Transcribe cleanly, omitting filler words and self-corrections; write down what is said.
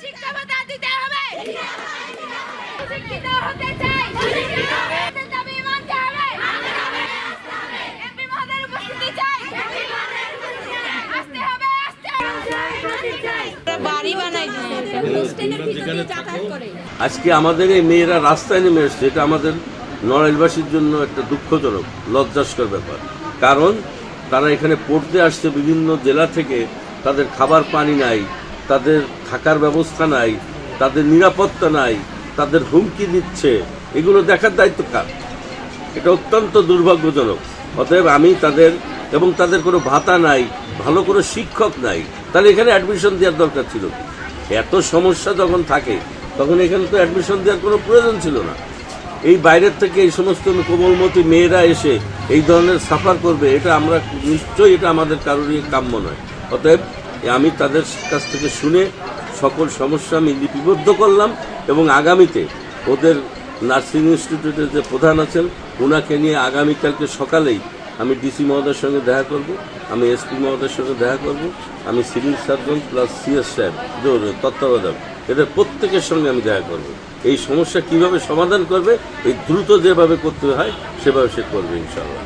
শিক্ষাভাতা দিতে হবে। শিক্ষিত হতে চাই, আমাদের দাবি মানতে হবে। এমপি মহোদয়ের উপস্থিতি চাই, আসতে হবে, আসতে হবে। বাড়ি বানাই দিতে হোস্টেলের ভিতরে যাতায়াত করে। আজকে আমাদের এই মেয়েরা রাস্তায় নেমে এসছে, এটা আমাদের নড়াইলবাসীর জন্য একটা দুঃখজনক লজ্জাস্কর ব্যাপার। কারণ তারা এখানে পড়তে আসছে বিভিন্ন জেলা থেকে, তাদের খাবার পানি নাই, তাদের থাকার ব্যবস্থা নাই, তাদের নিরাপত্তা নাই, তাদের হুমকি দিচ্ছে, এগুলো দেখার দায়িত্ব কার? এটা অত্যন্ত দুর্ভাগ্যজনক। অতএব আমি তাদের এবং তাদের কোনো ভাতা নাই, ভালো কোনো শিক্ষক নাই, তাহলে এখানে অ্যাডমিশন দেওয়ার দরকার ছিল কি? এত সমস্যা যখন থাকে তখন এখানে তো অ্যাডমিশন দেওয়ার কোনো প্রয়োজন ছিল না। এই বাইরের থেকে এই সমস্ত কোমলমতি মেয়েরা এসে এই ধরনের সাফার করবে, এটা আমরা নিশ্চয়ই এটা আমাদের কারোরই কাম্য নয়। অতএব আমি তাদের কাছ থেকে শুনে সকল সমস্যা আমি লিপিবদ্ধ করলাম এবং আগামীতে ওদের নার্সিং ইনস্টিটিউটের যে প্রধান আছেন ওনাকে নিয়ে আগামীকালকে সকালেই আমি ডিসি মহোদয়ের সঙ্গে দেখা করব, আমি এসপি মহোদয়ের সঙ্গে দেখা করব, আমি সিভিল সার্জন প্লাস সিএস সাহেব তত্ত্বাবধায়ক এদের প্রত্যেকের সঙ্গে আমি দেখা করব। এই সমস্যা কিভাবে সমাধান করবে, এই দ্রুত যেভাবে করতে হয় সেভাবে সে করবে ইনশাআল্লাহ।